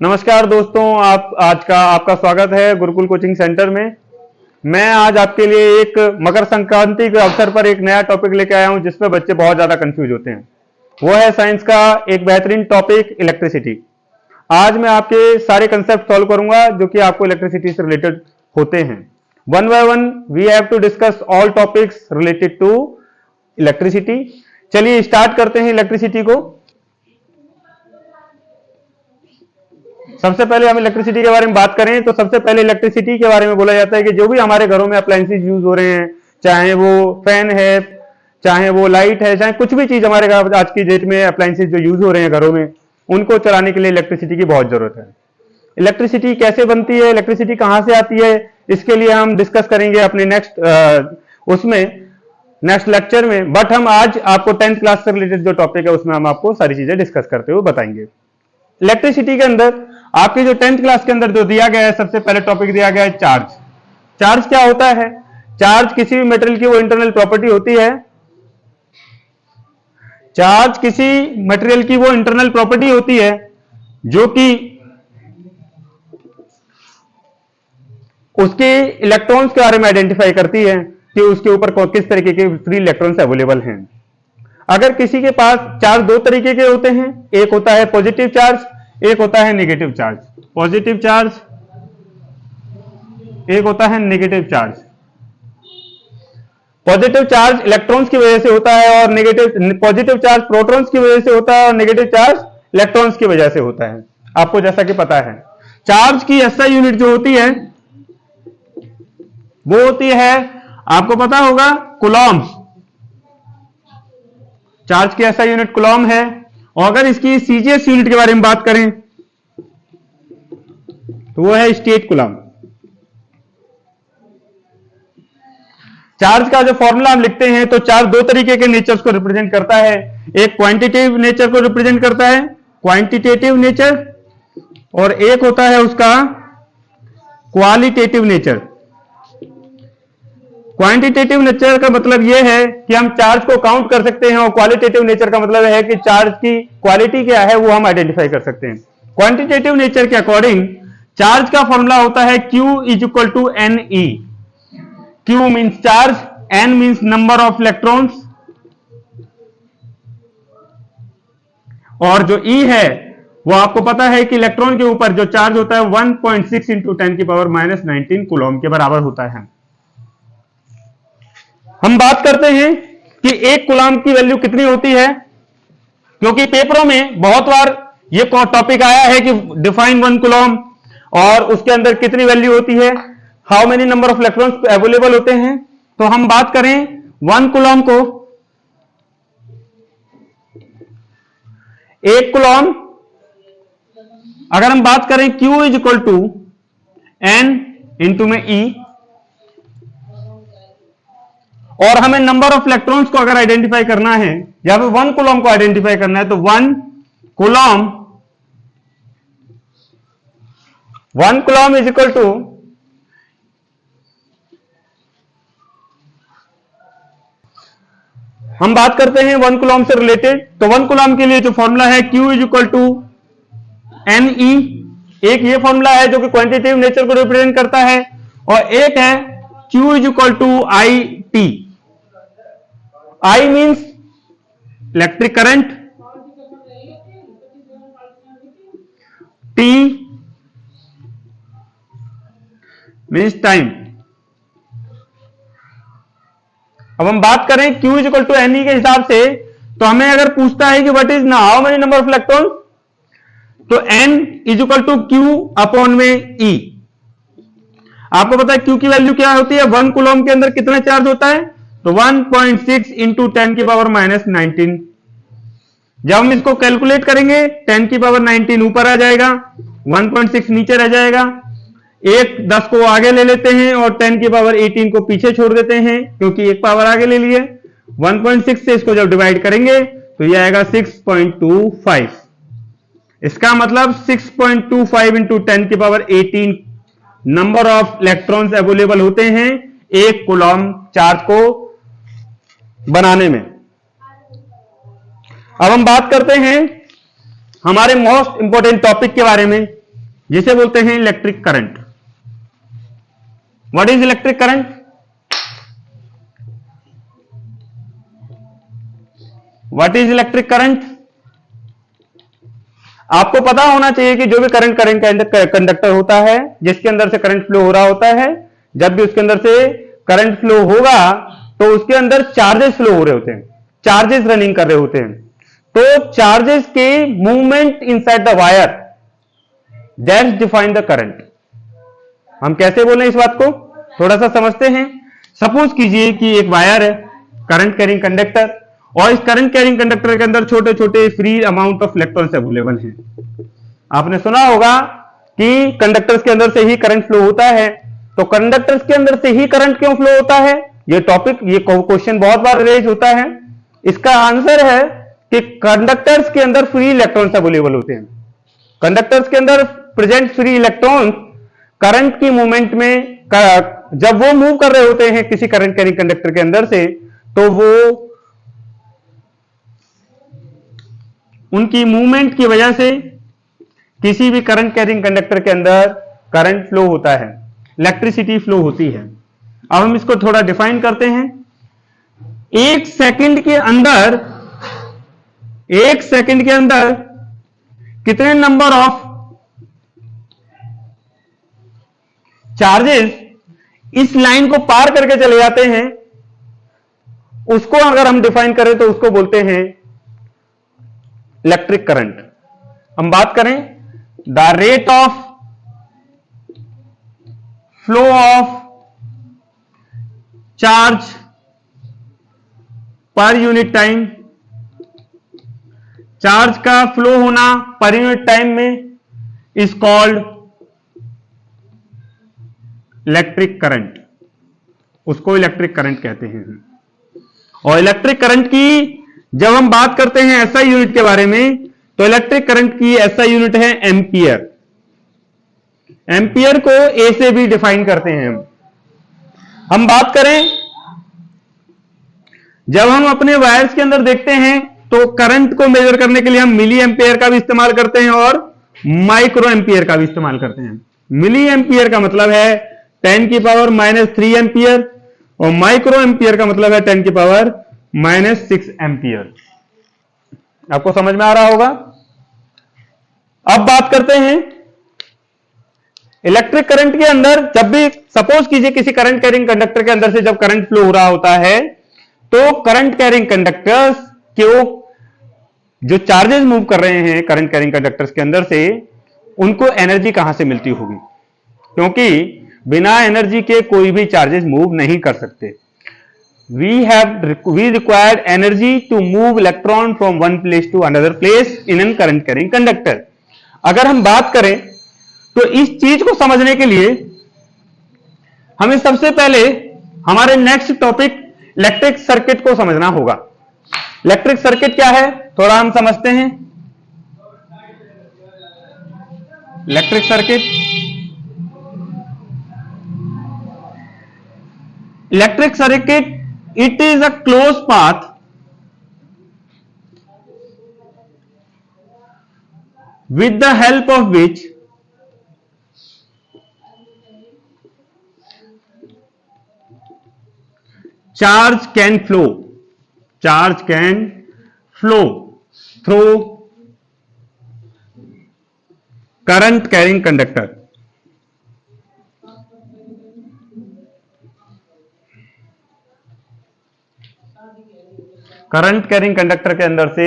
नमस्कार दोस्तों, आपका स्वागत है गुरुकुल कोचिंग सेंटर में। मैं आज आपके लिए एक मकर संक्रांति के अवसर पर एक नया टॉपिक लेके आया हूं जिसमें बच्चे बहुत ज्यादा कंफ्यूज होते हैं। वो है साइंस का एक बेहतरीन टॉपिक इलेक्ट्रिसिटी। आज मैं आपके सारे कंसेप्ट सॉल्व करूंगा जो कि आपको इलेक्ट्रिसिटी से रिलेटेड होते हैं। One by one we have to discuss all topics related to electricity. चलिए स्टार्ट करते हैं इलेक्ट्रिसिटी को। सबसे पहले हम इलेक्ट्रिसिटी के बारे में बात करें तो सबसे पहले इलेक्ट्रिसिटी के बारे में बोला जाता है कि जो भी हमारे घरों में अप्लायंसेस यूज हो रहे हैं, चाहे वो फैन है, चाहे वो लाइट है, चाहे कुछ भी चीज हमारे घर आज की डेट में अप्लायंसेस जो यूज हो रहे हैं घरों में, उनको चलाने के लिए इलेक्ट्रिसिटी की बहुत जरूरत है। इलेक्ट्रिसिटी कैसे बनती है, इलेक्ट्रिसिटी कहां से आती है, इसके लिए हम डिस्कस करेंगे अपने नेक्स्ट लेक्चर में। बट हम आज आपको 10th क्लास से रिलेटेड जो टॉपिक है उसमें हम आपको सारी चीजें डिस्कस करते हुए बताएंगे। इलेक्ट्रिसिटी के अंदर आपकी जो 10th क्लास के अंदर जो दिया गया है, सबसे पहले टॉपिक दिया गया है चार्ज। चार्ज क्या होता है? चार्ज किसी भी मटेरियल की वो इंटरनल प्रॉपर्टी होती है। चार्ज किसी मटेरियल की वो इंटरनल प्रॉपर्टी होती है जो कि उसके इलेक्ट्रॉन्स के बारे में आइडेंटिफाई करती है कि उसके ऊपर किस तरीके के फ्री इलेक्ट्रॉन्स अवेलेबल हैं। अगर किसी के पास चार्ज दो तरीके के होते हैं, एक होता है पॉजिटिव चार्ज, एक होता है नेगेटिव चार्ज। पॉजिटिव चार्ज, एक होता है negative charge. Positive charge electrons की वजह से होता है और पॉजिटिव चार्ज प्रोटॉन्स की वजह से होता है और नेगेटिव चार्ज इलेक्ट्रॉन्स की वजह से होता है। आपको जैसा कि पता है चार्ज की एसआई यूनिट जो होती है वो होती है, आपको पता होगा, कूलॉम्ब। चार्ज की एसआई यूनिट कूलॉम्ब है। और अगर इसकी सीजीएस यूनिट के बारे में बात करें तो वो है स्टेट कूलॉम्ब। चार्ज का जो फॉर्मूला हम लिखते हैं तो चार्ज दो तरीके के नेचर्स को रिप्रेजेंट करता है। एक क्वांटिटेटिव नेचर को रिप्रेजेंट करता है, क्वांटिटेटिव नेचर, और एक होता है उसका क्वालिटेटिव नेचर। क्वांटिटेटिव नेचर का मतलब यह है कि हम चार्ज को काउंट कर सकते हैं और क्वालिटेटिव नेचर का मतलब है कि चार्ज की क्वालिटी क्या है वो हम आइडेंटिफाई कर सकते हैं। क्वांटिटेटिव नेचर के अकॉर्डिंग चार्ज का फॉर्मूला होता है Q is equal to NE। Q means charge, N means number of electrons, और जो E है वो आपको पता है कि इलेक्ट्रॉन के ऊपर जो चार्ज होता है 1.6 इंटू 10 की पावर -19 कूलॉम्ब के बराबर होता है। हम बात करते हैं कि एक कूलॉम्ब की वैल्यू कितनी होती है, क्योंकि पेपरों में बहुत बार ये टॉपिक आया है कि डिफाइन वन कूलॉम्ब और उसके अंदर कितनी वैल्यू होती है, how many number of electrons available होते हैं। तो हम बात करें वन कूलॉम्ब को, एक कूलॉम्ब अगर हम बात करें Q is equal to N into में E, और हमें नंबर ऑफ इलेक्ट्रॉन्स को अगर आइडेंटिफाई करना है या फिर वन कूलॉम्ब को आइडेंटिफाई करना है तो one coulomb is equal to हम बात करते हैं वन कूलॉम्ब से रिलेटेड। तो वन कूलॉम्ब के लिए जो फॉर्मूला है Q is equal to NE, एक ये फॉर्मूला है जो कि क्वांटिटेटिव नेचर को रिप्रेजेंट करता है, और एक है Q is equal to IT। I means electric current, T means time. अब हम बात करें Q is equal to NE के हिसाब से, तो हमें अगर पूछता है कि व्हाट इज ना how many number of electron, तो N is equal to Q upon में E। आपको पता है Q की वैल्यू क्या होती है, वन कूलॉम्ब के अंदर कितना चार्ज होता है, तो 1.6 इंटू 10 की पावर -19। जब हम इसको कैलकुलेट करेंगे 10 की पावर 19 ऊपर आ जाएगा, 1.6 नीचे रह जाएगा, एक 10 को आगे ले लेते हैं और 10 की पावर 18 को पीछे छोड़ देते हैं क्योंकि एक पावर आगे ले लिए। 1.6 से इसको जब डिवाइड करेंगे तो यह आएगा 6.25। इसका मतलब 6.25 इंटू 10 की power 18 number of electrons available होते हैं एक कूलॉम्ब चार्ज को बनाने में। अब हम बात करते हैं हमारे मोस्ट इंपोर्टेंट टॉपिक के बारे में जिसे बोलते हैं electric current. What is electric current? What is electric current? आपको पता होना चाहिए कि जो भी करंट कंडक्टर होता है, जिसके अंदर से करंट फ्लो हो रहा होता है, जब भी उसके अंदर से करंट फ्लो होगा तो उसके अंदर चार्जेस फ्लो हो रहे होते हैं, चार्जेस रनिंग कर रहे होते हैं। तो चार्जेस के movement inside the wire, that's define the current. हम कैसे बोले इस बात को, थोड़ा सा समझते हैं। सपोज कीजिए कि एक वायर है, करंट कैरिंग कंडक्टर, और इस करंट कैरिंग कंडक्टर के अंदर छोटे छोटे free amount of electrons available हैं। आपने सुना होगा कि कंडक्टर्स के अंदर से ही करंट फ्लो होता है। तो कंडक्टर्स के अंदर से ही करंट क्यों फ्लो होता है? ये टॉपिक, ये क्वेश्चन बहुत बार रेज होता है। इसका आंसर है कि कंडक्टर्स के अंदर फ्री इलेक्ट्रॉन्स अवेलेबल होते हैं। कंडक्टर्स के अंदर प्रेजेंट फ्री इलेक्ट्रॉन्स करंट की मूवमेंट में, जब वो मूव कर रहे होते हैं किसी करंट कैरिंग कंडक्टर के अंदर से, तो वो उनकी मूवमेंट की वजह से किसी भी करंट कैरिंग कंडक्टर के अंदर करंट फ्लो होता है, इलेक्ट्रिसिटी फ्लो होती है। अब हम इसको थोड़ा डिफाइन करते हैं। एक सेकंड के अंदर कितने नंबर ऑफ चार्जेस इस लाइन को पार करके चले जाते हैं, उसको अगर हम डिफाइन करें तो उसको बोलते हैं इलेक्ट्रिक करंट। हम बात करें the rate of flow of charge per unit time, charge का फ्लो होना पर यूनिट टाइम में इज कॉल्ड इलेक्ट्रिक करंट। उसको इलेक्ट्रिक करंट कहते हैं। और इलेक्ट्रिक करंट की जब हम बात करते हैं एसआई यूनिट के बारे में, तो इलेक्ट्रिक करंट की एसआई यूनिट है एम्पियर। एम्पियर को ए से भी डिफाइन करते हैं। हम बात करें, जब हम अपने वायर्स के अंदर देखते हैं तो करंट को मेजर करने के लिए हम मिली एम्पियर का भी इस्तेमाल करते हैं और माइक्रो एम्पियर का भी इस्तेमाल करते हैं। मिली एम्पियर का मतलब है 10⁻³ एम्पियर, और माइक्रो एम्पियर का मतलब है 10⁻⁻6 एम्पियर। आपको समझ में आ रहा होगा। अब बात करते हैं इलेक्ट्रिक करंट के अंदर। जब भी सपोज कीजिए किसी करंट कैरिंग कंडक्टर के अंदर से जब करंट फ्लो हो रहा होता है, तो करंट कैरिंग कंडक्टर्स के जो चार्जेस मूव कर रहे हैं करंट कैरिंग कंडक्टर्स के अंदर से, उनको एनर्जी कहां से मिलती होगी? क्योंकि बिना एनर्जी के कोई भी चार्जेस मूव नहीं कर सकते। we required energy to move electron from one place to another place in a current carrying conductor। अगर हम बात करें तो इस चीज को समझने के लिए हमें सबसे पहले हमारे नेक्स्ट टॉपिक इलेक्ट्रिक सर्किट को समझना होगा। इलेक्ट्रिक सर्किट क्या है थोड़ा हम समझते हैं। Electric circuit, electric circuit, it is a closed path with the help of which charge can flow through current carrying conductor। Current carrying conductor के अंदर से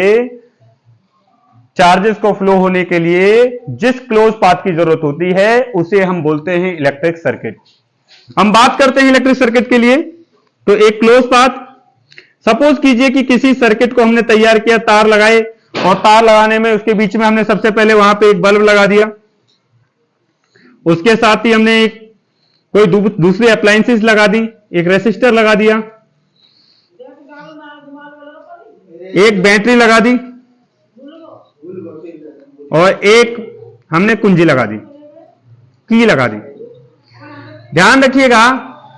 चार्जेस को फ्लो होने के लिए जिस क्लोज पाथ की जरूरत होती है उसे हम बोलते हैं इलेक्ट्रिक सर्किट। हम बात करते हैं इलेक्ट्रिक सर्किट के लिए, तो एक क्लोज पाथ, सपोज कीजिए कि किसी सर्किट को हमने तैयार किया, तार लगाए, और तार लगाने में उसके बीच में हमने सबसे पहले वहां पे एक बल्ब लगा दिया, उसके साथ ही हमने कोई दूसरी अप्लायंसेस लगा दी, एक रेसिस्टर लगा दिया, एक बैटरी लगा दी, और एक हमने कुंजी लगा दी, की लगा दी। ध्यान रखिएगा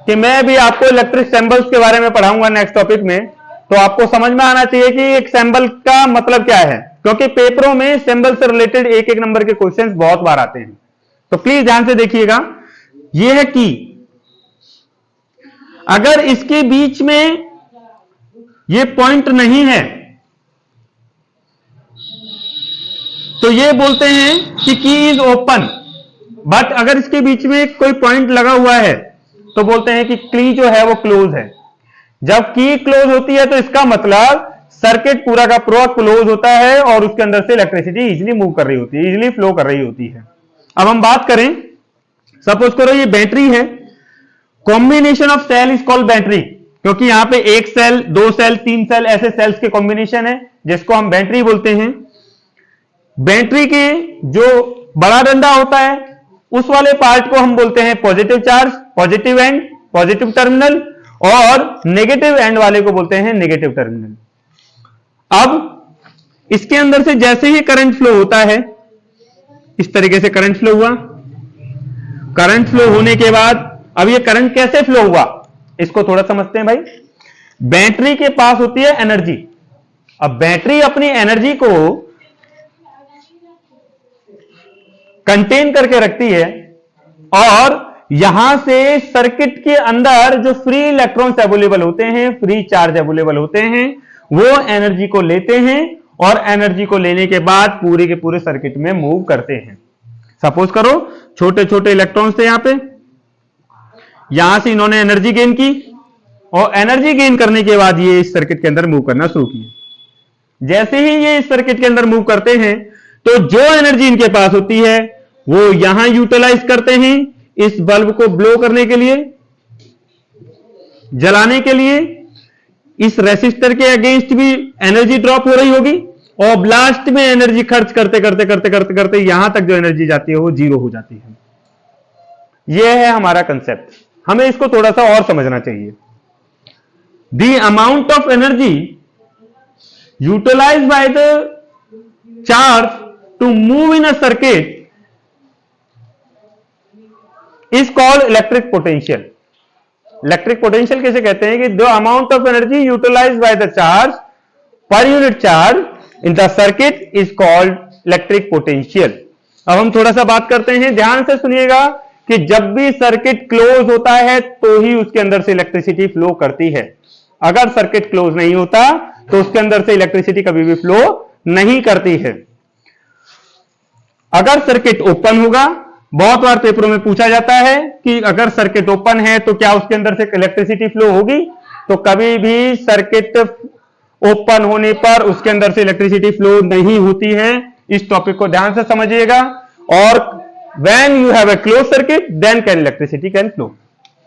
कि मैं भी आपको इलेक्ट्रिक सिंबल्स के बारे में पढ़ाऊंगा नेक्स्ट टॉपिक में, तो आपको समझ में आना चाहिए कि एक सिंबल का मतलब क्या है, क्योंकि पेपरों में सिंबल से रिलेटेड एक एक नंबर के क्वेश्चंस बहुत बार आते हैं। तो प्लीज ध्यान से देखिएगा, ये है की। अगर इसके बीच में ये पॉइंट नहीं है तो ये बोलते हैं कि की इज ओपन। बट अगर इसके बीच में कोई पॉइंट लगा हुआ है तो बोलते हैं कि की जो है वो क्लोज है। जब की क्लोज होती है तो इसका मतलब सर्किट पूरा का पूरा क्लोज होता है और उसके अंदर से इलेक्ट्रिसिटी इजीली मूव कर रही होती है, इजीली फ्लो कर रही होती है। अब हम बात करें, सपोज करो ये बैटरी है, combination of cell is called battery, क्योंकि यहां पे एक सेल, दो सेल, तीन सेल, ऐसे सेल्स के कॉम्बिनेशन है जिसको हम बैटरी बोलते हैं। बैटरी के जो बड़ा डंडा होता है उस वाले पार्ट को हम बोलते हैं positive charge, positive and, positive terminal, और नेगेटिव एंड वाले को बोलते हैं नेगेटिव टर्मिनल। अब इसके अंदर से जैसे ही करंट फ्लो होता है, इस तरीके से करंट फ्लो हुआ, करंट फ्लो होने के बाद अब ये करंट कैसे फ्लो हुआ इसको थोड़ा समझते हैं भाई। बैटरी के पास होती है एनर्जी। अब बैटरी अपनी एनर्जी को कंटेन करके रखती है और यहां से सर्किट के अंदर जो फ्री इलेक्ट्रॉन्स अवेलेबल होते हैं, फ्री चार्ज अवेलेबल होते हैं, वो एनर्जी को लेते हैं और एनर्जी को लेने के बाद पूरे के पूरे सर्किट में मूव करते हैं। सपोज करो छोटे छोटे इलेक्ट्रॉन्स थे यहां पे, यहां से इन्होंने एनर्जी गेन की और एनर्जी गेन करने के बाद ये इस सर्किट के अंदर मूव करना शुरू किए। जैसे ही ये इस सर्किट के अंदर मूव करते हैं तो जो एनर्जी इनके पास होती है वो यहां यूटिलाइज करते हैं इस बल्ब को ब्लो करने के लिए, जलाने के लिए। इस रेसिस्टर के अगेंस्ट भी एनर्जी ड्रॉप हो रही होगी और लास्ट में एनर्जी खर्च करते करते करते करते करते यहां तक जो एनर्जी जाती है वो जीरो हो जाती है। यह है हमारा कंसेप्ट। हमें इसको थोड़ा सा और समझना चाहिए। The amount of energy utilized by the charge to move in a circuit is called electric potential. Electric potential कैसे कहते हैं कि the amount of energy utilized by the charge per unit charge in the circuit is called electric potential. अब हम थोड़ा सा बात करते हैं, ध्यान से सुनिएगा कि जब भी सर्किट क्लोज होता है तो ही उसके अंदर से इलेक्ट्रिसिटी फ्लो करती है। अगर सर्किट क्लोज नहीं होता तो उसके अंदर से इलेक्ट्रिसिटी कभी भी फ्लो नहीं करती है। अगर सर्किट ओपन होगा, बहुत बार पेपरों में पूछा जाता है कि अगर सर्किट ओपन है तो क्या उसके अंदर से इलेक्ट्रिसिटी फ्लो होगी, तो कभी भी सर्किट ओपन होने पर उसके अंदर से इलेक्ट्रिसिटी फ्लो नहीं होती है। इस टॉपिक को ध्यान से समझिएगा। और when you have a closed circuit then can electricity can flow।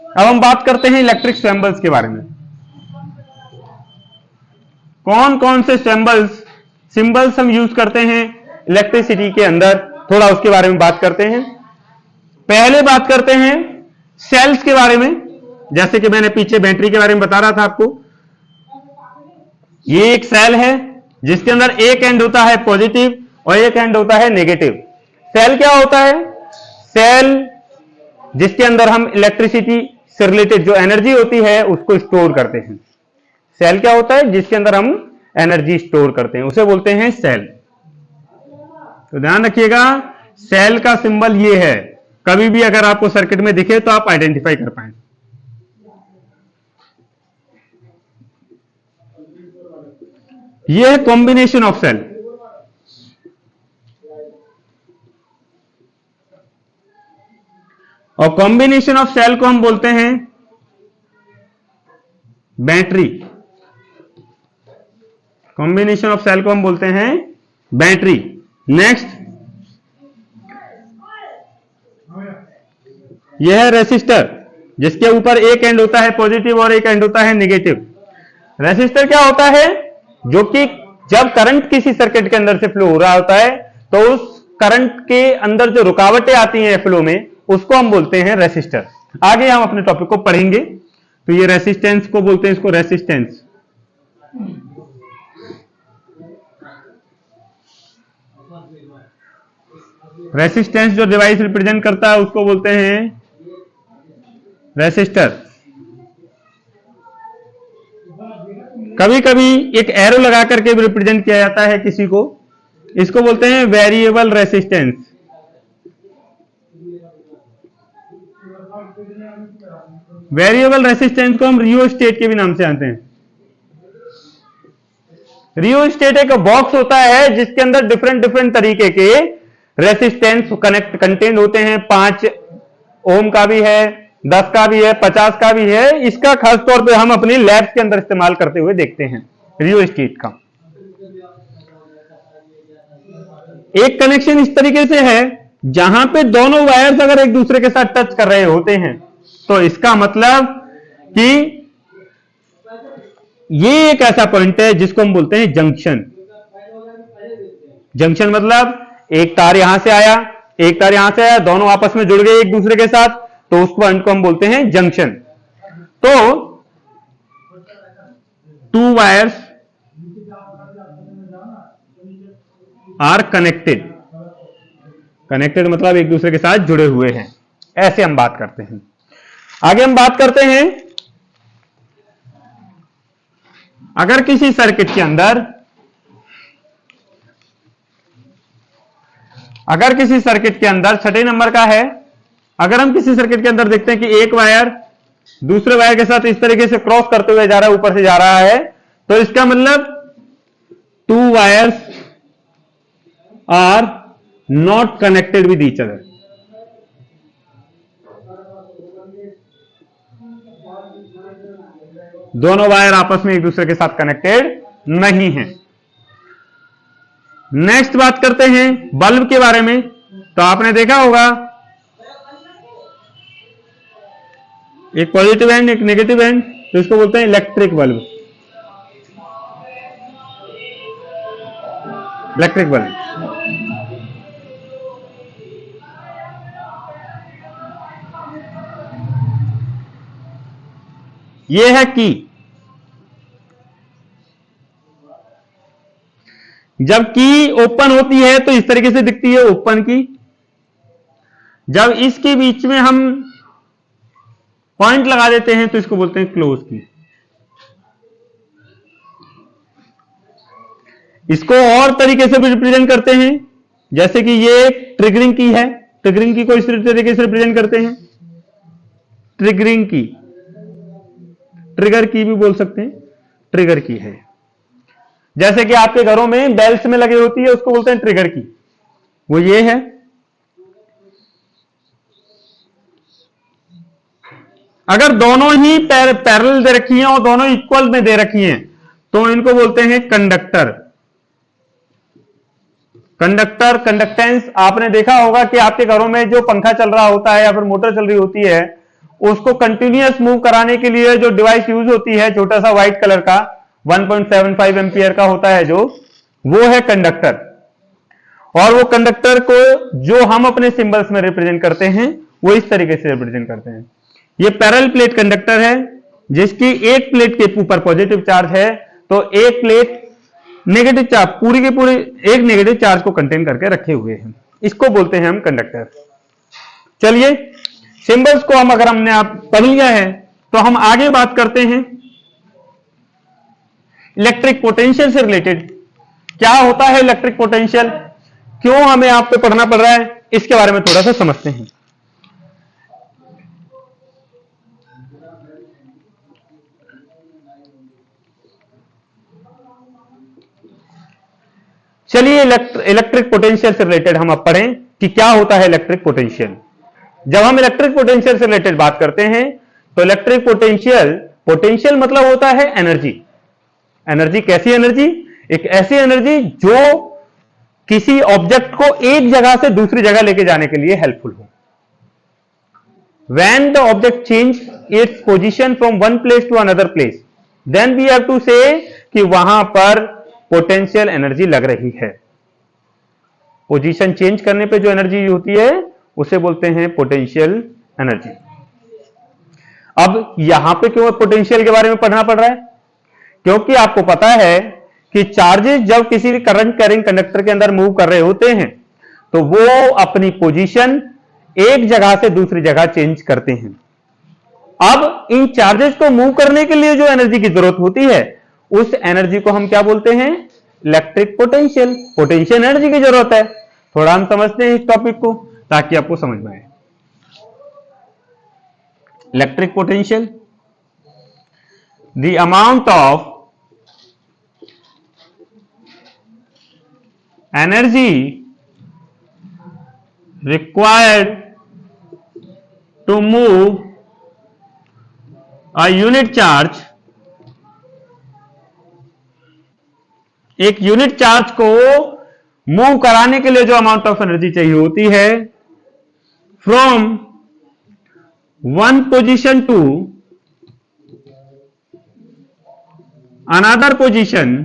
अब हम बात करते हैं इलेक्ट्रिक सिंबल्स के बारे में। कौन कौन से सिंबल्स हम यूज करते हैं इलेक्ट्रिसिटी के अंदर, थोड़ा उसके बारे में बात करते हैं। पहले बात करते हैं सेल्स के बारे में। जैसे कि मैंने पीछे बैटरी के बारे में बता रहा था आपको, ये एक सेल है जिसके अंदर एक एंड होता है पॉजिटिव और एक एंड होता है नेगेटिव। सेल क्या होता है? सेल जिसके अंदर हम इलेक्ट्रिसिटी से रिलेटेड जो एनर्जी होती है उसको स्टोर करते हैं। सेल क्या होता है? जिसके अंदर हम एनर्जी स्टोर करते हैं, उसे बोलते हैं सेल। तो ध्यान रखिएगा, सेल का सिंबल ये है। कभी भी अगर आपको सर्किट में दिखे तो आप आइडेंटिफाई कर पाए। ये है कॉम्बिनेशन ऑफ सेल। और कॉम्बिनेशन ऑफ सेल को हम बोलते हैं बैटरी। कॉम्बिनेशन ऑफ सेल को हम बोलते हैं बैटरी। नेक्स्ट, यह है रेसिस्टर जिसके ऊपर एक एंड होता है पॉजिटिव और एक एंड होता है नेगेटिव। रेसिस्टर क्या होता है? जो कि जब करंट किसी सर्किट के अंदर से फ्लो हो रहा होता है तो उस करंट के अंदर जो रुकावटें आती हैं फ्लो में उसको हम बोलते हैं रेसिस्टर। आगे हम अपने टॉपिक को पढ़ेंगे। तो ये रेसिस्टेंस को बोलते हैं, इसको रेसिस्टेंस। रेसिस्टेंस जो डिवाइस रिप्रेजेंट करता है उसको बोलते हैं रेसिस्टर। कभी कभी एक एरो लगा करके भी रिप्रेजेंट किया जाता है किसी को, इसको बोलते हैं वेरिएबल रेसिस्टेंस। वेरिएबल रेसिस्टेंस को हम रियोस्टेट के भी नाम से जानते हैं। रियोस्टेट एक बॉक्स होता है जिसके अंदर डिफरेंट डिफरेंट तरीके के रेसिस्टेंस कंटेंट होते हैं। 5 ओम का भी है, 10 का भी है, 50 का भी है। इसका खास तौर पे हम अपनी लैब्स के अंदर इस्तेमाल करते हुए देखते हैं रियोस्टेट का। एक कनेक्शन इस तरीके से है जहां पे दोनों वायर्स अगर एक दूसरे के साथ टच कर रहे होते हैं तो इसका मतलब कि ये एक ऐसा पॉइंट है जिसको हम बोलते हैं जंक्शन। जंक्शन मतलब एक तार यहां से आया, एक तार यहां से आया, दोनों आपस में जुड़ गए एक दूसरे के साथ, तो उस पॉइंट को हम बोलते हैं जंक्शन। तो 2 वायर्स आर कनेक्टेड। कनेक्टेड मतलब एक दूसरे के साथ जुड़े हुए हैं, ऐसे हम बात करते हैं। आगे हम बात करते हैं, अगर किसी सर्किट के अंदर छठे नंबर का है, अगर हम किसी सर्किट के अंदर देखते हैं कि एक वायर दूसरे वायर के साथ इस तरीके से क्रॉस करते हुए जा रहा है, ऊपर से जा रहा है, तो इसका मतलब 2 wires are not connected with each other. दोनों वायर आपस में एक दूसरे के साथ कनेक्टेड नहीं है। नेक्स्ट बात करते हैं बल्ब के बारे में। तो आपने देखा होगा एक पॉजिटिव एंड एक नेगेटिव एंड, तो इसको बोलते हैं इलेक्ट्रिक बल्ब। इलेक्ट्रिक बल्ब ये है की। जब की ओपन होती है तो इस तरीके से दिखती है, ओपन की। जब इसके बीच में हम पॉइंट लगा देते हैं तो इसको बोलते हैं क्लोज की। इसको और तरीके से भी रिप्रेजेंट करते हैं, जैसे कि ये ट्रिगरिंग की है। ट्रिगरिंग की को इस तरीके से रिप्रेजेंट करते हैं, ट्रिगरिंग की। ट्रिगर की भी बोल सकते हैं, ट्रिगर की है। जैसे कि आपके घरों में बेल्स में लगी होती है, उसको बोलते हैं ट्रिगर की, वो ये है। अगर दोनों ही पैरेलल दे रखी हैं और दोनों इक्वल में दे रखी हैं तो इनको बोलते हैं कंडक्टर। Conductor, conductance. आपने देखा होगा कि आपके घरों में जो पंखा चल रहा होता है या फिर मोटर चल रही होती है, उसको कंटिन्यूअस मूव कराने के लिए जो डिवाइस यूज होती है, छोटा सा व्हाइट कलर का 1.75 एम्पियर का होता है, जो वो है कंडक्टर। और वो कंडक्टर को जो हम अपने सिंबल्स में रिप्रेजेंट करते हैं वो इस तरीके से रिप्रेजेंट करते हैं। ये पैरेलल प्लेट कंडक्टर है जिसकी एक प्लेट के ऊपर पॉजिटिव चार्ज है, तो एक प्लेट नेगेटिव चार्ज, पूरी की पूरी एक नेगेटिव चार्ज को कंटेन करके रखे हुए हैं। इसको बोलते हैं हम कंडक्टर। चलिए, सिंबल्स को हम अगर हमने आप पढ़ लिया है तो हम आगे बात करते हैं इलेक्ट्रिक पोटेंशियल से रिलेटेड। क्या होता है इलेक्ट्रिक पोटेंशियल, क्यों हमें आप पे पढ़ना पड़ रहा है, इसके बारे में थोड़ा सा समझते हैं। चलिए, इलेक्ट्रिक पोटेंशियल से रिलेटेड हम अब पढ़ें कि क्या होता है इलेक्ट्रिक पोटेंशियल। जब हम इलेक्ट्रिक पोटेंशियल से रिलेटेड बात करते हैं तो इलेक्ट्रिक पोटेंशियल, पोटेंशियल मतलब होता है एनर्जी। एनर्जी कैसी एनर्जी? एक ऐसी एनर्जी जो किसी ऑब्जेक्ट को एक जगह से दूसरी जगह लेके जाने के लिए हेल्पफुल हो। When the object change its position from one place to another place, then we have to say कि वहां पर पोटेंशियल एनर्जी लग रही है। पोजीशन चेंज करने पे जो एनर्जी होती है उसे बोलते हैं पोटेंशियल एनर्जी। अब यहां पे क्यों पोटेंशियल के बारे में पढ़ना पड़ रहा है? क्योंकि आपको पता है कि चार्जेस जब किसी करंट कैरिंग कंडक्टर के अंदर मूव कर रहे होते हैं तो वो अपनी पोजीशन एक जगह से दूसरी जगह चेंज करते हैं। अब इन चार्जेस को मूव करने के लिए जो एनर्जी की जरूरत होती है उस एनर्जी को हम क्या बोलते हैं? Electric potential. पोटेंशियल एनर्जी की जरूरत है। थोड़ा हम समझते हैं इस टॉपिक को ताकि आपको समझ में आए। Electric potential, the amount of energy required to move a unit charge, एक यूनिट चार्ज को मूव कराने के लिए जो अमाउंट ऑफ एनर्जी चाहिए होती है, from one position to another position,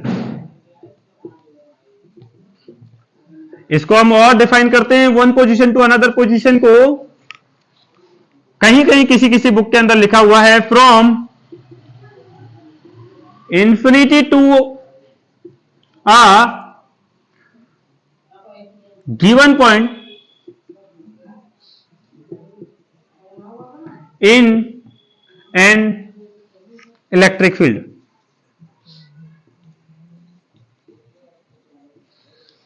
इसको हम और डिफाइन करते हैं। One position to another position को कहीं कहीं किसी किसी बुक के अंदर लिखा हुआ है from infinity to a given point in an electric field.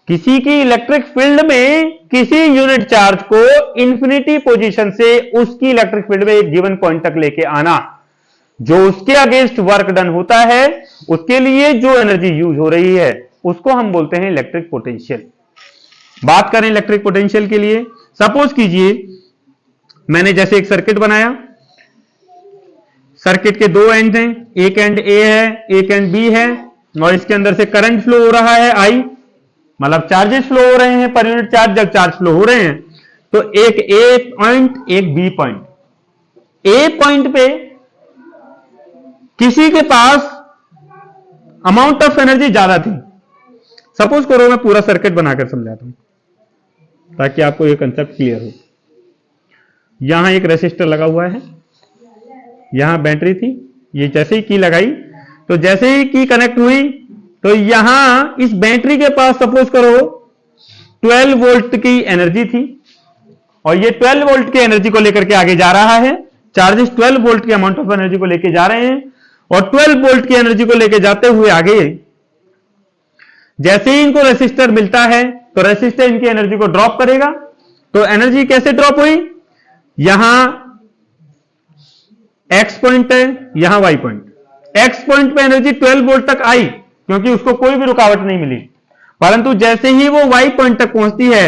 किसी की इलेक्ट्रिक फील्ड में किसी यूनिट चार्ज को इंफिनिटी पोजीशन से उसकी इलेक्ट्रिक फील्ड में एक गिवन पॉइंट तक लेके आना, जो उसके अगेंस्ट वर्क डन होता है, उसके लिए जो एनर्जी यूज हो रही है, उसको हम बोलते हैं इलेक्ट्रिक पोटेंशियल। बात करें इलेक्ट्रिक पोटेंशियल के लिए, सपोज कीजिए मैंने जैसे एक सर्किट बनाया, सर्किट के दो एंड हैं, एक एंड ए है, एक एंड बी है, और इसके अंदर से करंट फ्लो हो रहा है आई, मतलब चार्जेस फ्लो हो रहे हैं पर यूनिट चार्ज। जब चार्ज फ्लो हो रहे हैं तो एक ए पॉइंट, एक बी पॉइंट। ए पॉइंट पे किसी के पास अमाउंट ऑफ एनर्जी ज्यादा थी। सपोज करो मैं पूरा सर्किट बनाकर समझाता हूं ताकि आपको ये कंसेप्ट क्लियर हो। यहां एक रेसिस्टर लगा हुआ है, यहां बैटरी थी, ये जैसे ही की लगाई तो जैसे ही की कनेक्ट हुई तो यहां इस बैटरी के पास सपोज करो 12 वोल्ट की एनर्जी थी, और ये 12 वोल्ट की एनर्जी को लेकर के आगे जा रहा है। चार्जेस 12 वोल्ट की अमाउंट ऑफ एनर्जी को लेकर जा रहे हैं, और 12 वोल्ट की एनर्जी को लेकर जाते हुए आगे जैसे ही इनको रेसिस्टर मिलता है तो रेसिस्टर इनकी एनर्जी को ड्रॉप करेगा। तो एनर्जी कैसे ड्रॉप हुई, यहां एक्स पॉइंट है, यहां वाई पॉइंट। एक्स पॉइंट पे एनर्जी 12 वोल्ट तक आई क्योंकि उसको कोई भी रुकावट नहीं मिली, परंतु जैसे ही वो वाई पॉइंट तक पहुंचती है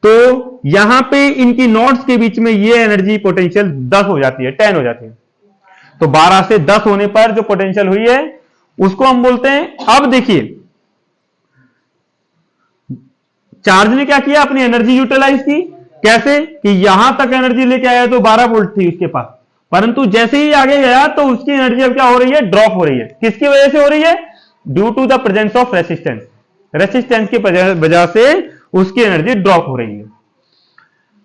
तो यहां पे इनकी नोड्स के बीच में ये एनर्जी पोटेंशियल 10 हो जाती है, 10 हो जाती है। तो 12 से 10 होने पर जो पोटेंशियल हुई है उसको हम बोलते हैं। अब देखिए चार्ज ने क्या किया, अपनी एनर्जी यूटिलाइज की। कैसे कि यहां तक एनर्जी लेके आया तो 12 वोल्ट थी उसके पास, परंतु जैसे ही आगे गया तो उसकी एनर्जी अब क्या हो रही है, ड्रॉप हो रही है। किसकी वजह से हो रही है, due to the presence of resistance. Resistance की वजह से उसकी एनर्जी ड्रॉप हो रही है।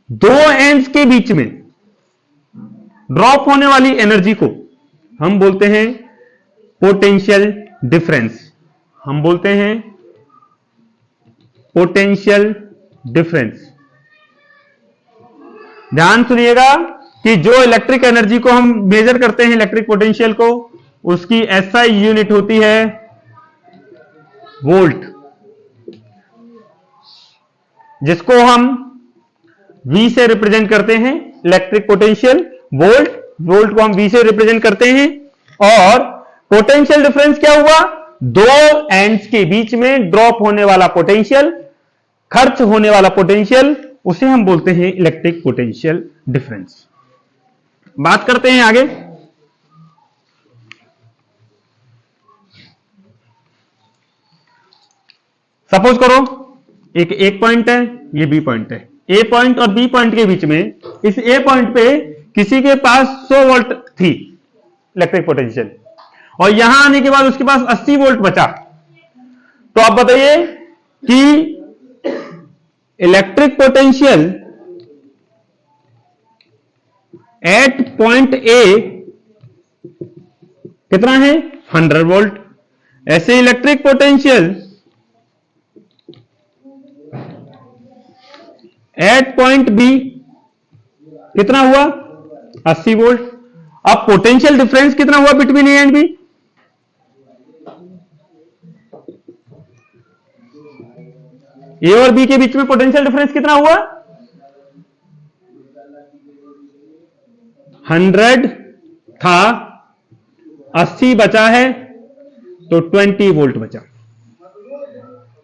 दो एंड्स के बीच में ड्रॉप होने वाली एनर्जी को हम बोलते हैं पोटेंशियल डिफरेंस। हम बोलते हैं पोटेंशियल डिफरेंस। ध्यान सुनिएगा कि जो इलेक्ट्रिक एनर्जी को हम मेजर करते हैं, इलेक्ट्रिक पोटेंशियल को, उसकी एसआई यूनिट होती है वोल्ट, जिसको हम V से रिप्रेजेंट करते हैं। इलेक्ट्रिक पोटेंशियल वोल्ट, वोल्ट को हम V से रिप्रेजेंट करते हैं। और पोटेंशियल डिफरेंस क्या हुआ, दो एंड्स के बीच में ड्रॉप होने वाला पोटेंशियल, खर्च होने वाला पोटेंशियल, उसे हम बोलते हैं इलेक्ट्रिक पोटेंशियल डिफरेंस। बात करते हैं आगे। सपोज करो एक पॉइंट है, ये बी पॉइंट है। ए पॉइंट और बी पॉइंट के बीच में, इस ए पॉइंट पे किसी के पास 100 वोल्ट थी इलेक्ट्रिक पोटेंशियल, और यहां आने के बाद उसके पास 80 वोल्ट बचा। तो आप बताइए कि electric potential at point A कितना है, 100 वोल्ट। ऐसे electric potential at point B कितना हुआ, 80 वोल्ट। अब पोटेंशियल डिफरेंस कितना हुआ between A and B, A और बी के बीच में पोटेंशियल डिफरेंस कितना हुआ, 100 था, 80 बचा है, तो 20 वोल्ट बचा।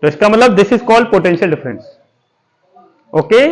तो इसका मतलब this is called potential difference. Okay